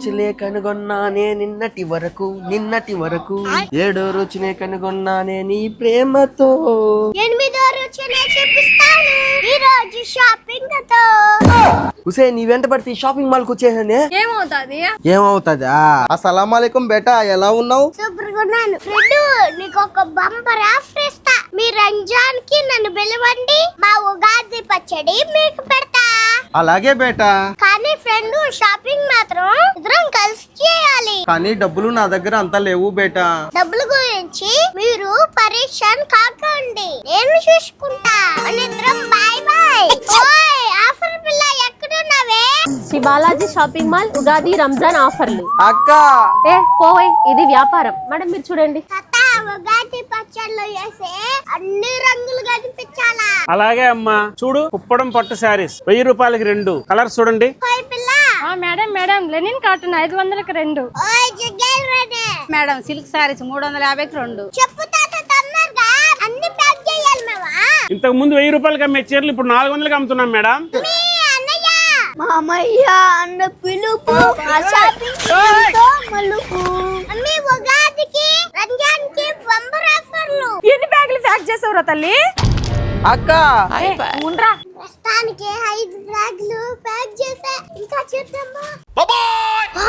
రుచులే కనుగొన్నానే నిన్నటి వరకు 7వ రుచినే కనుగొన్నానే నీ ప్రేమతో 8వ రుచినే చూపిస్తాను ఈ రోజు షాపింగ్ తో. హుసేన్ నీ వెంట పడితే షాపింగ్ మాల్ కు వచ్చేసానే ఏమవుతుంది అస్సలాముఅలైకుం బేటా ఎలా ఉన్నావు? సూపర్ గా ఉన్నాను. ఫ్రెండ్ నీకు ఒక బంపర్ ఆఫర్ ఇస్తా. మీ రంజాన్ కి నన్ను పిలవండి, మా ఉగాది పచ్చడి మీకు పెడతా. అలాగే బేటా, కానీ ఫ్రెండ్ షాపింగ్ మాత్రం ఇద్దరం కలిసి చేయాలి. కానీ డబ్బులు నా దగ్గర అంతా లేవు బేటా. డబ్బుల గురించి మీరు పరేషాన్ కాకండి, నేను చూసుకుంటా. మనిద్దరం బాయ్ బాయ్. ఓయ్ ఆఫర్ పిల్ల ఎక్కడున్నావే? శ్రీ బాలాజీ షాపింగ్ మాల్ ఉగాది రంజాన్ ఆఫర్లు. అక్క పోయ్ ఇది వ్యాపారం. మేడం మీరు చూడండి. తాత ఉగాది పచ్చళ్ళు వేసే అన్ని రంగులు కనిపించాలా? అలాగే అమ్మా. చూడు కుప్పడం పట్టు శారీస్ 1000 రూపాయలకి 2 కలర్స్ చూడండి. ఓయ్ పిల్ల. మేడం లెనిన్ కాటన్ 500కి 2. ఓయ్ జగ్గల్ రెడీ. మేడం సిల్క్ సారీస్ 350కి 2. చెప్పు తాత తొందరగా అన్ని ప్యాక్ చేయాలి మేవా. ఇంతకు ముందు 1000 రూపాయలకి అమ్మే చీరలు ఇప్పుడు 400కి అమ్ముతున్నాం మేడం. మీ అన్నయ్య మామయ్య అన్న పిలుపు ఆ షాపింగ్ తో మలుపు. అమ్మి ఉగాదికి రంజాన్కి బంపర్ ఆఫర్లు. ఎన్ని బ్యాగులు ప్యాక్ చేసావురా తల్లి? అక్క ఉండరా. ప్రస్తుతానికి 5 బ్యాగులు ప్యాక్ చేసా. ఇంకా చేద్దామా?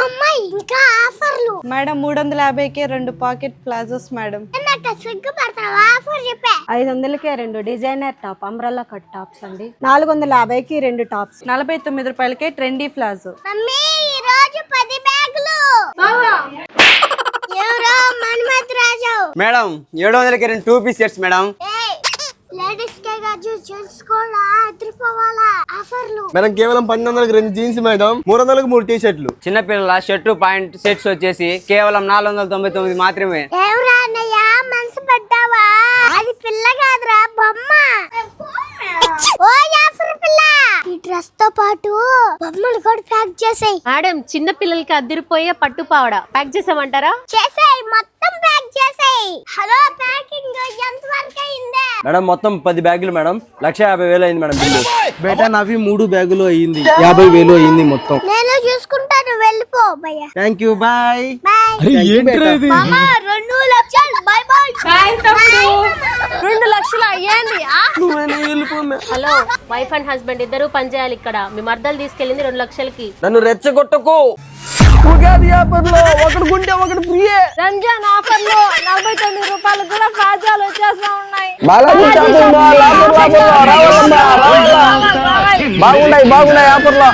అమ్మాయి ఇంకా ఆఫర్లు. మేడం 350కి 2 పాకెట్ ప్లాజోస్ మేడం. ఎన్నట సిగ్గుపడతావా? ఆఫర్ చెప్పే. 500కే 2 designer top umbrella cut tops అండి. 450కి 2 టాప్స్. 49 రూపాయలకే ట్రెండీ ప్లాజో. మమ్మీ ఈ రోజు 10 బ్యాగులు. ఎవరో మన్మథ్ రాజు. మేడం 700కి 2 2 పీస్ సెట్స్ మేడం. లేడీస్ కే కాదు జెంట్స్ కూడా అదిరిపోవాలా ఆఫర్లు. మేడం కేవలం 1200కి 2 జీన్స్ మేడం, 300కి 3 టీ షర్ట్లు. చిన్నపిల్లల షర్టు పాయింట్ సెట్స్ వచ్చేసి కేవలం 499 మాత్రమే. ఎవరా అన్నయ్య మనసు పడ్డావా? అది పిల్ల కాదురా బొమ్మ. ఓ ఆఫర్ పిల్ల, ఈ డ్రెస్ తో పాటు బొమ్మలు కూడా ప్యాక్ చేసేయ్. మేడం చిన్న పిల్లలకి అదిరిపోయే పట్టు పావడ ప్యాక్ చేసామంటారా? చేసేయ్, మొత్తం ప్యాక్ చేసేయ్. హలో ప్యాకింగ్ ఎంత వరకు అయిందే? మేడం మొత్తం 10 బ్యాగులు మేడం, 150,000 అయింది మేడం బిల్లు. బేటా నావి 3 బ్యాగులు అయ్యింది, 50,000 అయ్యింది మొత్తం. నేను చూసుకుంటాను, వెళ్ళిపో భయ్యా. Thank you bye. బాయ్ మామా. 2 లక్షలు. Bye bye. 2 లక్షలు అయ్యింది. హలో వైఫ్ అండ్ హస్బెండ్ ఇద్దరు పని చేయాలి ఇక్కడ. మీ మర్దలు తీసుకెళ్ళింది 2 లక్షలకి. నన్ను రెచ్చగొట్టకు. ఉగాది ఆఫర్లో ఒకటి కొంటే ఒకటి ఫ్రీయే. రంజాన్ ఆఫర్లో 49 రూపాయలు కూడా ప్లాజాలు వచ్చేస్తా ఉన్నాయి. బాగున్నాయి ఆఫర్లో.